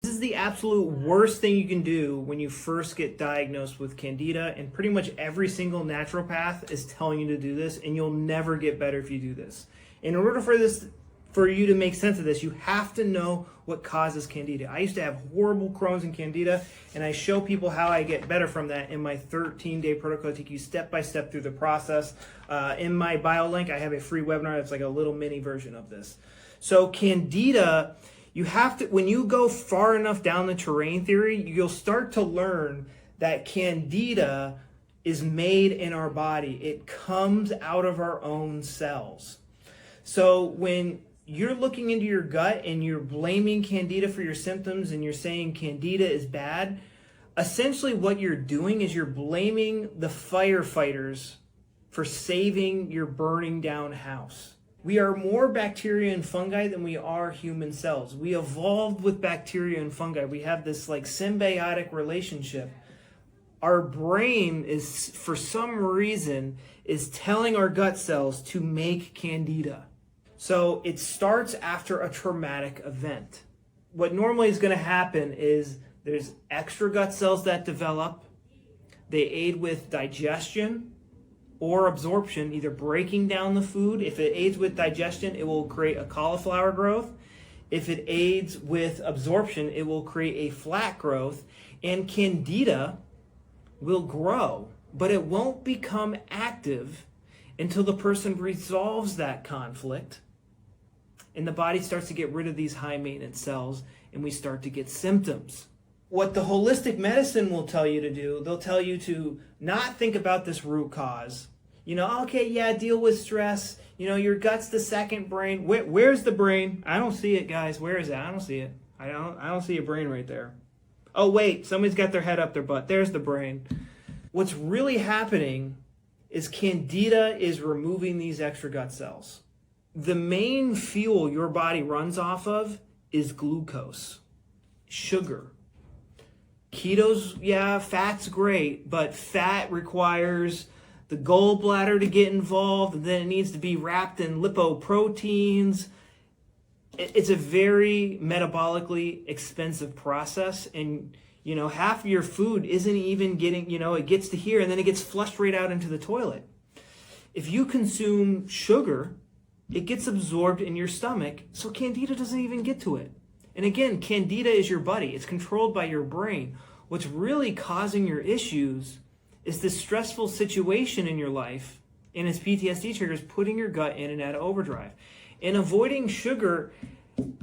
This is the absolute worst thing you can do when you first get diagnosed with Candida, and pretty much every single naturopath is telling you to do this, and you'll never get better if you do this. In order for you to make sense of this, you have to know what causes Candida. I used to have horrible Crohn's and Candida, and I show people how I get better from that in my 13-day protocol. I take you step by step through the process. In my bio link, I have a free webinar that's like a little mini version of this. So Candida, you have to, when you go far enough down the terrain theory, you'll start to learn that Candida is made in our body. It comes out of our own cells. So when you're looking into your gut and you're blaming Candida for your symptoms and you're saying Candida is bad, essentially what you're doing is you're blaming the firefighters for saving your burning down house. We are more bacteria and fungi than we are human cells. We evolved with bacteria and fungi. We have this like symbiotic relationship. Our brain is, for some reason, is telling our gut cells to make Candida. So it starts after a traumatic event. What normally is going to happen is there's extra gut cells that develop. They aid with digestion or absorption, either breaking down the food. If it aids with digestion, it will create a cauliflower growth. If it aids with absorption, it will create a flat growth. And Candida will grow, but it won't become active until the person resolves that conflict and the body starts to get rid of these high maintenance cells and we start to get symptoms. What the holistic medicine will tell you to do, they'll tell you to not think about this root cause. You know, okay, yeah, deal with stress. You know, your gut's the second brain. Where's the brain? I don't see it, guys. Where is it? I don't see it. I don't see a brain right there. Oh, wait, somebody's got their head up their butt. There's the brain. What's really happening is Candida is removing these extra gut cells. The main fuel your body runs off of is glucose, sugar. Keto's, yeah, fat's great, but fat requires the gallbladder to get involved, and then it needs to be wrapped in lipoproteins. It's a very metabolically expensive process, and you know, half of your food isn't even getting, you know, it gets to here and then it gets flushed right out into the toilet. If you consume sugar, it gets absorbed in your stomach, so Candida doesn't even get to it. And again, Candida is your buddy. It's controlled by your brain. What's really causing your issues is this stressful situation in your life, and its PTSD triggers putting your gut in and out of overdrive. And avoiding sugar,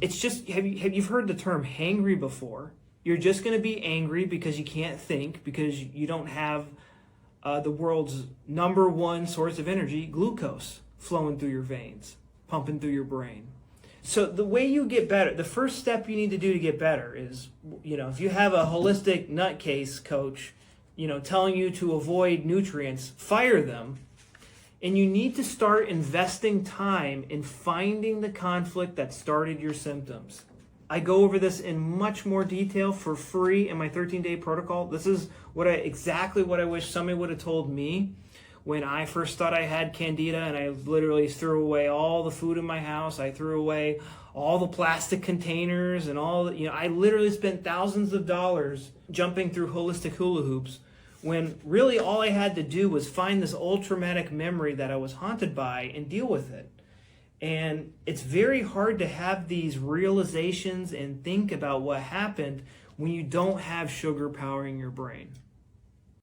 it's just, you've heard the term hangry before. You're just going to be angry because you can't think, because you don't have the world's number one source of energy, glucose, flowing through your veins, pumping through your brain. So the way you get better, the first step you need to do to get better is, you know, if you have a holistic nutcase coach, you know, telling you to avoid nutrients, fire them. And you need to start investing time in finding the conflict that started your symptoms. I go over this in much more detail for free in my 13-day protocol. This is exactly what I wish somebody would have told me when I first thought I had Candida, and I literally threw away all the food in my house. I threw away all the plastic containers and all, you know, I literally spent thousands of dollars jumping through holistic hula hoops when really all I had to do was find this old traumatic memory that I was haunted by and deal with it. And it's very hard to have these realizations and think about what happened when you don't have sugar powering your brain.